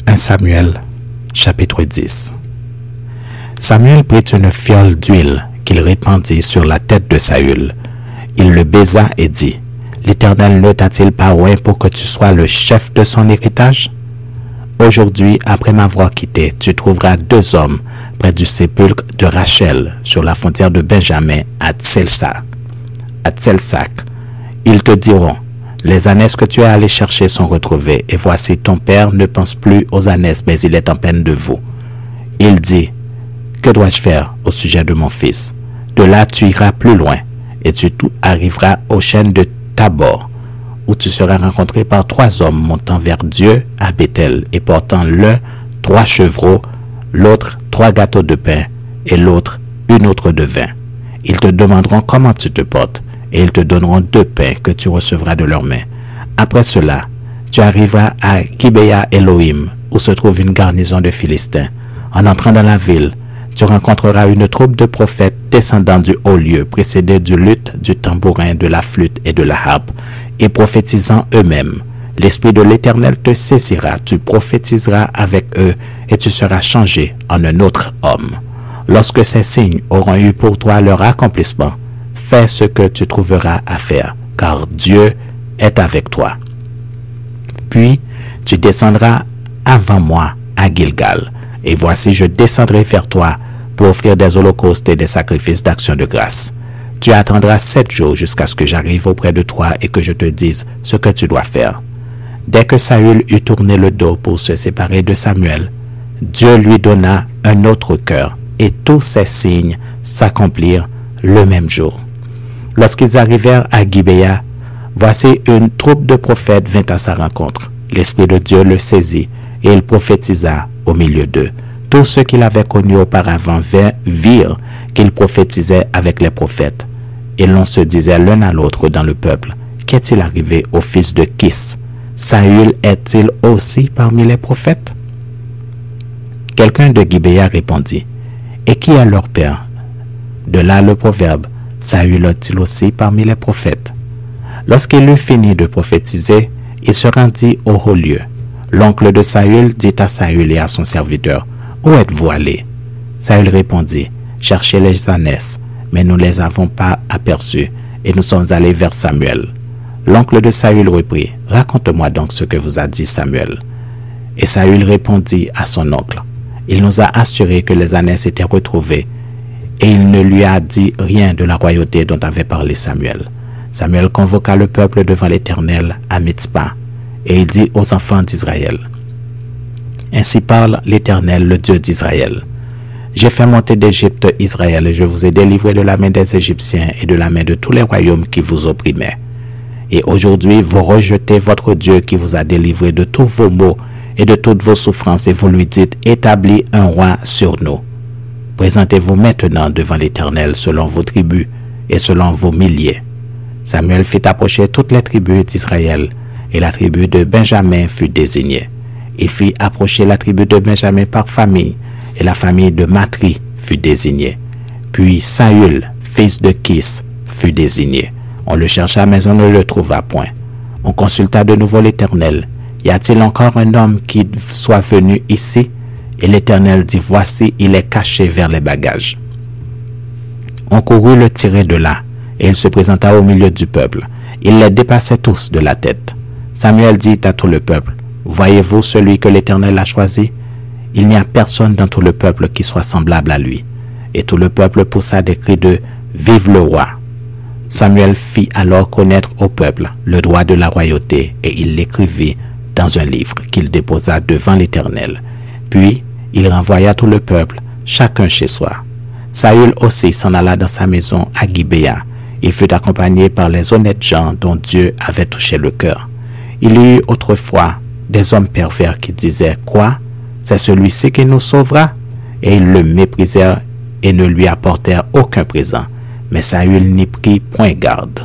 1 Samuel, chapitre 10. Samuel prit une fiole d'huile qu'il répandit sur la tête de Saül. Il le baisa et dit, « L'Éternel ne t'a-t-il pas oint pour que tu sois le chef de son héritage? Aujourd'hui, après m'avoir quitté, tu trouveras 2 hommes près du sépulcre de Rachel, sur la frontière de Benjamin, à Tselsac. Ils te diront, les ânesses que tu es allé chercher sont retrouvées, et voici ton père ne pense plus aux ânesses, mais il est en peine de vous. Il dit, que dois-je faire au sujet de mon fils? De là tu iras plus loin, et tu arriveras aux chaînes de Tabor, où tu seras rencontré par 3 hommes montant vers Dieu à Bethel, et portant l'un 3 chevreaux, l'autre 3 gâteaux de pain, et l'autre une autre de vin. Ils te demanderont comment tu te portes, et ils te donneront 2 pains que tu recevras de leurs mains. Après cela, tu arriveras à Gibea Elohim, où se trouve une garnison de Philistins. En entrant dans la ville, tu rencontreras une troupe de prophètes descendant du haut lieu, précédés du luth, du tambourin, de la flûte et de la harpe, et prophétisant eux-mêmes. L'Esprit de l'Éternel te saisira, tu prophétiseras avec eux, et tu seras changé en un autre homme. Lorsque ces signes auront eu pour toi leur accomplissement, fais ce que tu trouveras à faire, car Dieu est avec toi. Puis tu descendras avant moi à Gilgal, et voici je descendrai vers toi pour offrir des holocaustes et des sacrifices d'action de grâce. Tu attendras 7 jours jusqu'à ce que j'arrive auprès de toi et que je te dise ce que tu dois faire. Dès que Saül eut tourné le dos pour se séparer de Samuel, Dieu lui donna un autre cœur, et tous ces signes s'accomplirent le même jour. Lorsqu'ils arrivèrent à Gibea, voici une troupe de prophètes vint à sa rencontre. L'Esprit de Dieu le saisit, et il prophétisa au milieu d'eux. Tous ceux qu'il avait connus auparavant virent qu'il prophétisait avec les prophètes. Et l'on se disait l'un à l'autre dans le peuple, qu'est-il arrivé au fils de Kis? Saül est-il aussi parmi les prophètes? Quelqu'un de Gibea répondit, et qui est leur père? De là le proverbe, Saül est-il aussi parmi les prophètes? Lorsqu'il eut fini de prophétiser, il se rendit au haut lieu. L'oncle de Saül dit à Saül et à son serviteur, où êtes-vous allés? Saül répondit, cherchez les ânesses, mais nous ne les avons pas aperçues, et nous sommes allés vers Samuel. L'oncle de Saül reprit, raconte-moi donc ce que vous a dit Samuel. Et Saül répondit à son oncle, il nous a assuré que les ânesses étaient retrouvées, et il ne lui a dit rien de la royauté dont avait parlé Samuel. Samuel convoqua le peuple devant l'Éternel à Mitzpah, et il dit aux enfants d'Israël, ainsi parle l'Éternel, le Dieu d'Israël. J'ai fait monter d'Égypte Israël, et je vous ai délivré de la main des Égyptiens et de la main de tous les royaumes qui vous opprimaient. Et aujourd'hui, vous rejetez votre Dieu qui vous a délivré de tous vos maux et de toutes vos souffrances, et vous lui dites, établis un roi sur nous. Présentez-vous maintenant devant l'Éternel selon vos tribus et selon vos milliers. Samuel fit approcher toutes les tribus d'Israël, et la tribu de Benjamin fut désignée. Il fit approcher la tribu de Benjamin par famille, et la famille de Matri fut désignée. Puis Saül, fils de Kis, fut désigné. On le chercha, mais on ne le trouva point. On consulta de nouveau l'Éternel. Y a-t-il encore un homme qui soit venu ici? Et l'Éternel dit, voici, il est caché vers les bagages. On courut le tirer de là, et il se présenta au milieu du peuple. Il les dépassait tous de la tête. Samuel dit à tout le peuple, voyez-vous celui que l'Éternel a choisi? Il n'y a personne dans tout le peuple qui soit semblable à lui. Et tout le peuple poussa des cris de « Vive le roi !» Samuel fit alors connaître au peuple le droit de la royauté, et il l'écrivit dans un livre qu'il déposa devant l'Éternel. Puis il renvoya tout le peuple, chacun chez soi. Saül aussi s'en alla dans sa maison à Gibea. Il fut accompagné par les honnêtes gens dont Dieu avait touché le cœur. Il y eut autrefois des hommes pervers qui disaient « Quoi? C'est celui-ci qui nous sauvera ?» Et ils le méprisèrent et ne lui apportèrent aucun présent. Mais Saül n'y prit point garde.